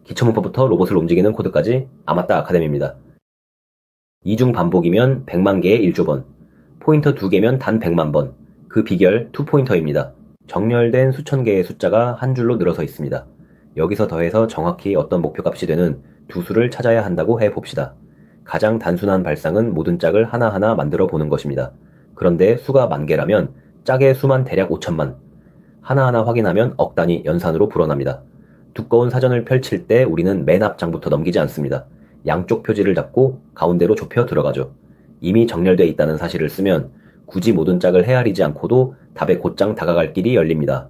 기초문법부터 로봇을 움직이는 코드까지 아맞다 아카데미입니다. 이중 반복이면 100만 개의 1조번, 포인터 2개면 단 100만 번, 그 비결 2포인터입니다. 정렬된 수천 개의 숫자가 한 줄로 늘어서 있습니다. 여기서 더해서 정확히 어떤 목표값이 되는 두 수를 찾아야 한다고 해봅시다. 가장 단순한 발상은 모든 짝을 하나하나 만들어 보는 것입니다. 그런데 수가 만 개라면 짝의 수만 대략 5천만, 하나하나 확인하면 억 단위 연산으로 불어납니다. 두꺼운 사전을 펼칠 때 우리는 맨 앞 장부터 넘기지 않습니다. 양쪽 표지를 잡고 가운데로 좁혀 들어가죠. 이미 정렬되어 있다는 사실을 쓰면 굳이 모든 짝을 헤아리지 않고도 답에 곧장 다가갈 길이 열립니다.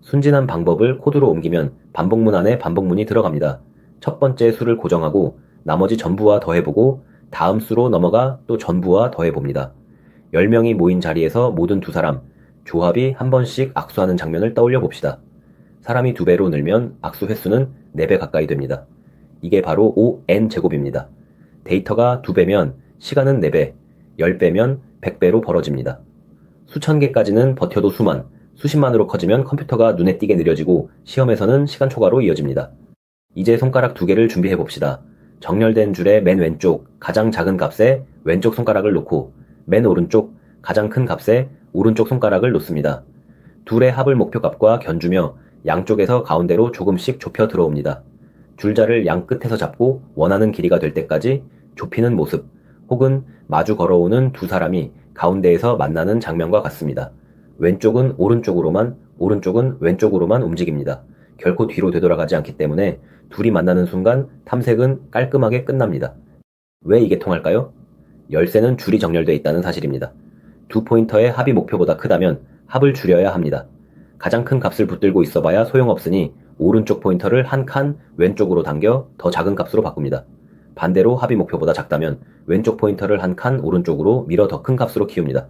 순진한 방법을 코드로 옮기면 반복문 안에 반복문이 들어갑니다. 첫 번째 수를 고정하고 나머지 전부와 더해보고 다음 수로 넘어가 또 전부와 더해봅니다. 10명이 모인 자리에서 모든 두 사람, 조합이 한 번씩 악수하는 장면을 떠올려 봅시다. 사람이 2배로 늘면 악수 횟수는 4배 가까이 됩니다. 이게 바로 5n제곱입니다. 데이터가 2배면 시간은 4배, 10배면 100배로 벌어집니다. 수천 개까지는 버텨도 수만, 수십만으로 커지면 컴퓨터가 눈에 띄게 느려지고 시험에서는 시간 초과로 이어집니다. 이제 손가락 2개를 준비해 봅시다. 정렬된 줄의 맨 왼쪽 가장 작은 값에 왼쪽 손가락을 놓고 맨 오른쪽 가장 큰 값에 오른쪽 손가락을 놓습니다. 둘의 합을 목표값과 견주며 양쪽에서 가운데로 조금씩 좁혀 들어옵니다. 줄자를 양 끝에서 잡고 원하는 길이가 될 때까지 좁히는 모습, 혹은 마주 걸어오는 두 사람이 가운데에서 만나는 장면과 같습니다. 왼쪽은 오른쪽으로만, 오른쪽은 왼쪽으로만 움직입니다. 결코 뒤로 되돌아가지 않기 때문에 둘이 만나는 순간 탐색은 깔끔하게 끝납니다. 왜 이게 통할까요? 열쇠는 줄이 정렬되어 있다는 사실입니다. 두 포인터의 합이 목표보다 크다면 합을 줄여야 합니다. 가장 큰 값을 붙들고 있어봐야 소용없으니 오른쪽 포인터를 한 칸 왼쪽으로 당겨 더 작은 값으로 바꿉니다. 반대로 합이 목표보다 작다면 왼쪽 포인터를 한 칸 오른쪽으로 밀어 더 큰 값으로 키웁니다.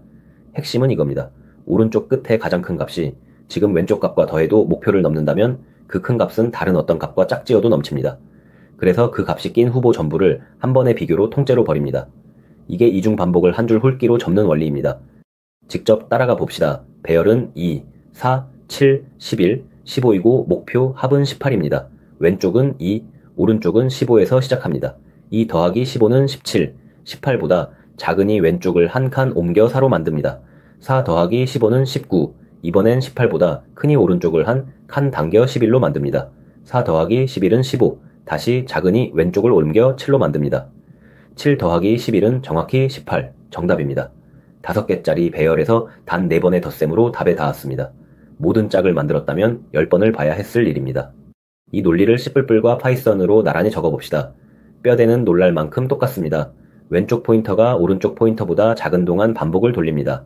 핵심은 이겁니다. 오른쪽 끝에 가장 큰 값이 지금 왼쪽 값과 더해도 목표를 넘는다면 그 큰 값은 다른 어떤 값과 짝지어도 넘칩니다. 그래서 그 값이 낀 후보 전부를 한 번의 비교로 통째로 버립니다. 이게 이중 반복을 한 줄 훑기로 접는 원리입니다. 직접 따라가 봅시다. 배열은 2, 4, 7, 11, 15이고 목표 합은 18입니다. 왼쪽은 2, 오른쪽은 15에서 시작합니다. 2 더하기 15는 17, 18보다 작으니 왼쪽을 한 칸 옮겨 4로 만듭니다. 4 더하기 15는 19, 이번엔 18보다 크니 오른쪽을 한 칸 당겨 11로 만듭니다. 4 더하기 11은 15, 다시 작으니 왼쪽을 옮겨 7로 만듭니다. 7 더하기 11은 정확히 18, 정답입니다. 5개짜리 배열에서 단 4번의 덧셈으로 답에 닿았습니다. 모든 짝을 만들었다면 10번을 봐야 했을 일입니다. 이 논리를 C++과 파이썬으로 나란히 적어봅시다. 뼈대는 놀랄 만큼 똑같습니다. 왼쪽 포인터가 오른쪽 포인터보다 작은 동안 반복을 돌립니다.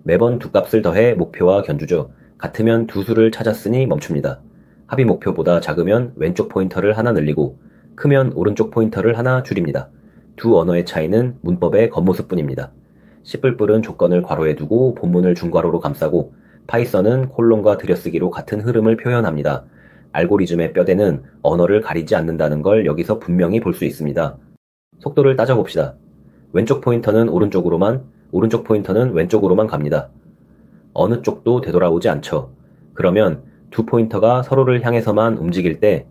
매번 두 값을 더해 목표와 견주죠. 같으면 두 수를 찾았으니 멈춥니다. 합이 목표보다 작으면 왼쪽 포인터를 하나 늘리고 크면 오른쪽 포인터를 하나 줄입니다. 두 언어의 차이는 문법의 겉모습뿐입니다. C++은 조건을 괄호에 두고 본문을 중괄호로 감싸고 파이썬은 콜론과 들여쓰기로 같은 흐름을 표현합니다. 알고리즘의 뼈대는 언어를 가리지 않는다는 걸 여기서 분명히 볼 수 있습니다. 속도를 따져봅시다. 왼쪽 포인터는 오른쪽으로만, 오른쪽 포인터는 왼쪽으로만 갑니다. 어느 쪽도 되돌아오지 않죠. 그러면 두 포인터가 서로를 향해서만 움직일 때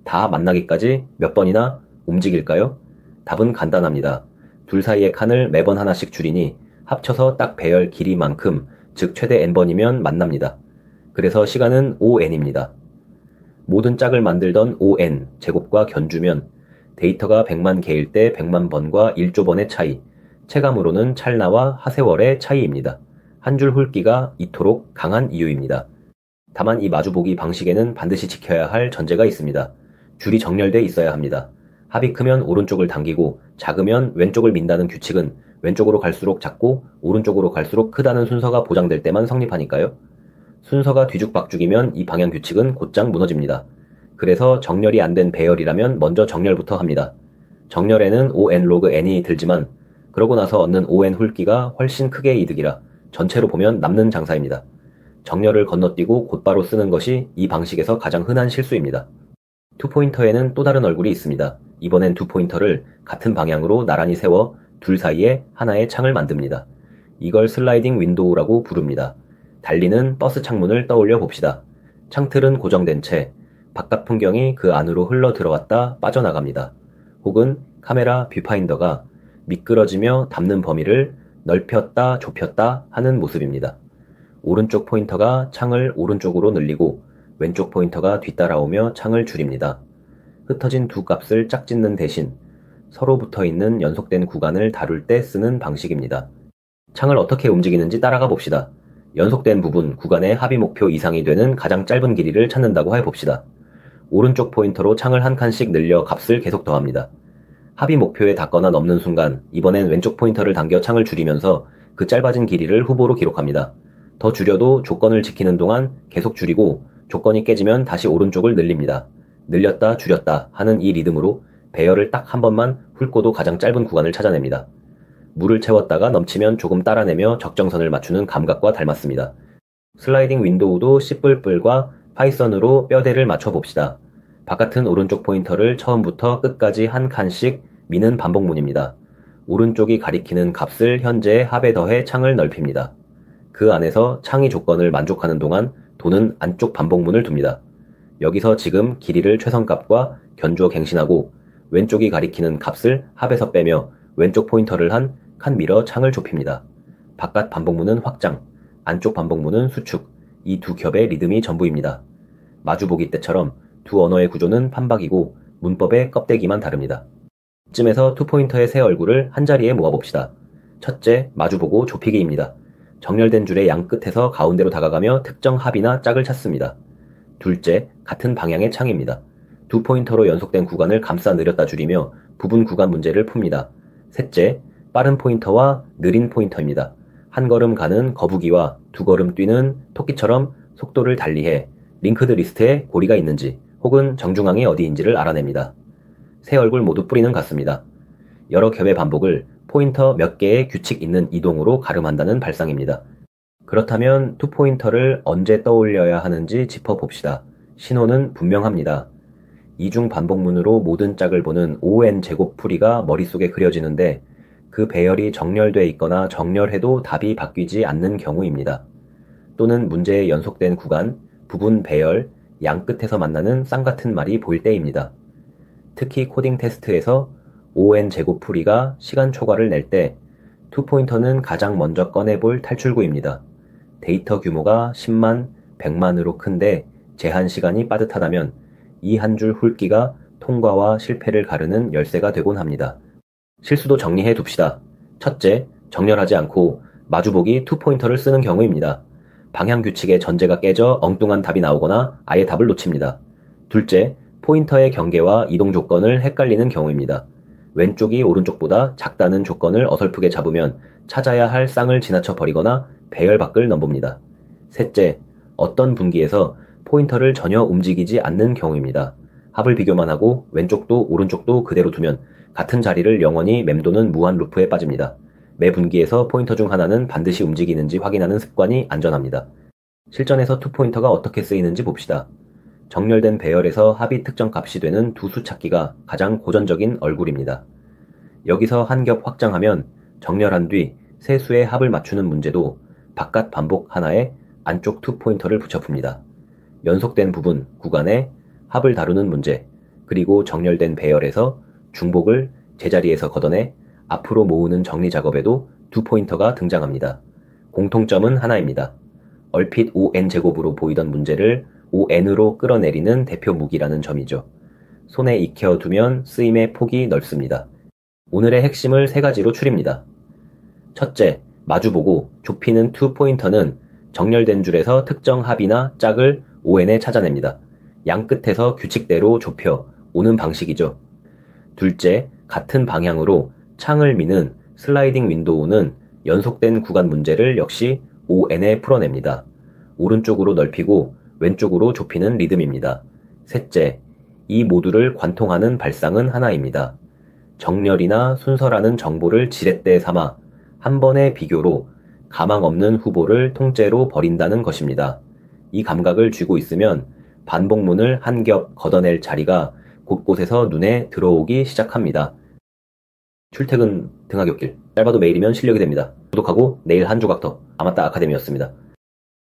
다 만나기까지 몇 번이나 움직일까요? 답은 간단합니다. 둘 사이의 칸을 매번 하나씩 줄이니 합쳐서 딱 배열 길이만큼, 즉 최대 n번이면 만납니다. 그래서 시간은 5n입니다. 모든 짝을 만들던 5n 제곱과 견주면 데이터가 100만 개일 때 100만 번과 1조 번의 차이, 체감으로는 찰나와 하세월의 차이입니다. 한 줄 훑기가 이토록 강한 이유입니다. 다만 이 마주보기 방식에는 반드시 지켜야 할 전제가 있습니다. 줄이 정렬돼 있어야 합니다. 합이 크면 오른쪽을 당기고 작으면 왼쪽을 민다는 규칙은 왼쪽으로 갈수록 작고 오른쪽으로 갈수록 크다는 순서가 보장될 때만 성립하니까요. 순서가 뒤죽박죽이면 이 방향 규칙은 곧장 무너집니다. 그래서 정렬이 안 된 배열이라면 먼저 정렬부터 합니다. 정렬에는 5n 로그 n이 들지만 그러고 나서 얻는 5n 훑기가 훨씬 크게 이득이라 전체로 보면 남는 장사입니다. 정렬을 건너뛰고 곧바로 쓰는 것이 이 방식에서 가장 흔한 실수입니다. 투포인터에는 또 다른 얼굴이 있습니다. 이번엔 두 포인터를 같은 방향으로 나란히 세워 둘 사이에 하나의 창을 만듭니다. 이걸 슬라이딩 윈도우라고 부릅니다. 달리는 버스 창문을 떠올려 봅시다. 창틀은 고정된 채 바깥 풍경이 그 안으로 흘러 들어왔다 빠져나갑니다. 혹은 카메라 뷰파인더가 미끄러지며 담는 범위를 넓혔다 좁혔다 하는 모습입니다. 오른쪽 포인터가 창을 오른쪽으로 늘리고 왼쪽 포인터가 뒤따라오며 창을 줄입니다. 흩어진 두 값을 짝짓는 대신 서로 붙어있는 연속된 구간을 다룰 때 쓰는 방식입니다. 창을 어떻게 움직이는지 따라가 봅시다. 연속된 부분, 구간의 합의 목표 이상이 되는 가장 짧은 길이를 찾는다고 해봅시다. 오른쪽 포인터로 창을 한 칸씩 늘려 값을 계속 더합니다. 합의 목표에 닿거나 넘는 순간 이번엔 왼쪽 포인터를 당겨 창을 줄이면서 그 짧아진 길이를 후보로 기록합니다. 더 줄여도 조건을 지키는 동안 계속 줄이고 조건이 깨지면 다시 오른쪽을 늘립니다. 늘렸다 줄였다 하는 이 리듬으로 배열을 딱 한 번만 훑고도 가장 짧은 구간을 찾아냅니다. 물을 채웠다가 넘치면 조금 따라내며 적정선을 맞추는 감각과 닮았습니다. 슬라이딩 윈도우도 C++과 파이썬으로 뼈대를 맞춰봅시다. 바깥은 오른쪽 포인터를 처음부터 끝까지 한 칸씩 미는 반복문입니다. 오른쪽이 가리키는 값을 현재의 합에 더해 창을 넓힙니다. 그 안에서 창의 조건을 만족하는 동안 도는 안쪽 반복문을 둡니다. 여기서 지금 길이를 최선값과 견주어 갱신하고 왼쪽이 가리키는 값을 합에서 빼며 왼쪽 포인터를 한 칸 밀어 창을 좁힙니다. 바깥 반복문은 확장, 안쪽 반복문은 수축, 이 두 겹의 리듬이 전부입니다. 마주보기 때처럼 두 언어의 구조는 판박이고 문법의 껍데기만 다릅니다. 이쯤에서 투포인터의 세 얼굴을 한자리에 모아봅시다. 첫째, 마주보고 좁히기입니다. 정렬된 줄의 양 끝에서 가운데로 다가가며 특정 합이나 짝을 찾습니다. 둘째, 같은 방향의 창입니다. 두 포인터로 연속된 구간을 감싸 늘렸다 줄이며 부분 구간 문제를 풉니다. 셋째, 빠른 포인터와 느린 포인터입니다. 한 걸음 가는 거북이와 두 걸음 뛰는 토끼처럼 속도를 달리해 링크드 리스트에 고리가 있는지 혹은 정중앙이 어디인지를 알아냅니다. 세 얼굴 모두 뿌리는 같습니다. 여러 겹의 반복을 포인터 몇 개의 규칙 있는 이동으로 가름한다는 발상입니다. 그렇다면 투포인터를 언제 떠올려야 하는지 짚어봅시다. 신호는 분명합니다. 이중 반복문으로 모든 짝을 보는 ON 제곱 풀이가 머릿속에 그려지는데 그 배열이 정렬돼 있거나 정렬해도 답이 바뀌지 않는 경우입니다. 또는 문제의 연속된 구간, 부분 배열, 양 끝에서 만나는 쌍같은 말이 보일 때입니다. 특히 코딩 테스트에서 ON 제곱 풀이가 시간 초과를 낼 때 투포인터는 가장 먼저 꺼내볼 탈출구입니다. 데이터 규모가 10만, 100만으로 큰데 제한 시간이 빠듯하다면 이 한 줄 훑기가 통과와 실패를 가르는 열쇠가 되곤 합니다. 실수도 정리해 둡시다. 첫째, 정렬하지 않고 마주보기 투포인터를 쓰는 경우입니다. 방향 규칙의 전제가 깨져 엉뚱한 답이 나오거나 아예 답을 놓칩니다. 둘째, 포인터의 경계와 이동 조건을 헷갈리는 경우입니다. 왼쪽이 오른쪽보다 작다는 조건을 어설프게 잡으면 찾아야 할 쌍을 지나쳐 버리거나 배열 밖을 넘봅니다. 셋째, 어떤 분기에서 포인터를 전혀 움직이지 않는 경우입니다. 합을 비교만 하고 왼쪽도 오른쪽도 그대로 두면 같은 자리를 영원히 맴도는 무한 루프에 빠집니다. 매 분기에서 포인터 중 하나는 반드시 움직이는지 확인하는 습관이 안전합니다. 실전에서 투포인터가 어떻게 쓰이는지 봅시다. 정렬된 배열에서 합이 특정 값이 되는 두 수 찾기가 가장 고전적인 얼굴입니다. 여기서 한 겹 확장하면 정렬한 뒤 세 수의 합을 맞추는 문제도 바깥 반복 하나에 안쪽 투포인터를 붙여 풉니다. 연속된 부분, 구간에 합을 다루는 문제, 그리고 정렬된 배열에서 중복을 제자리에서 걷어내 앞으로 모으는 정리 작업에도 두 포인터가 등장합니다. 공통점은 하나입니다. 얼핏 ON제곱으로 보이던 문제를 ON으로 끌어내리는 대표 무기라는 점이죠. 손에 익혀두면 쓰임의 폭이 넓습니다. 오늘의 핵심을 세 가지로 추립니다. 첫째, 마주보고 좁히는 투포인터는 정렬된 줄에서 특정 합이나 짝을 ON에 찾아냅니다. 양 끝에서 규칙대로 좁혀 오는 방식이죠. 둘째, 같은 방향으로 창을 미는 슬라이딩 윈도우는 연속된 구간 문제를 역시 ON에 풀어냅니다. 오른쪽으로 넓히고 왼쪽으로 좁히는 리듬입니다. 셋째, 이 모두를 관통하는 발상은 하나입니다. 정렬이나 순서라는 정보를 지렛대 삼아 한 번의 비교로 가망 없는 후보를 통째로 버린다는 것입니다. 이 감각을 쥐고 있으면 반복문을 한 겹 걷어낼 자리가 곳곳에서 눈에 들어오기 시작합니다. 출퇴근 등하굣길, 짧아도 매일이면 실력이 됩니다. 구독하고 내일 한 조각 더. 아마따 아카데미였습니다.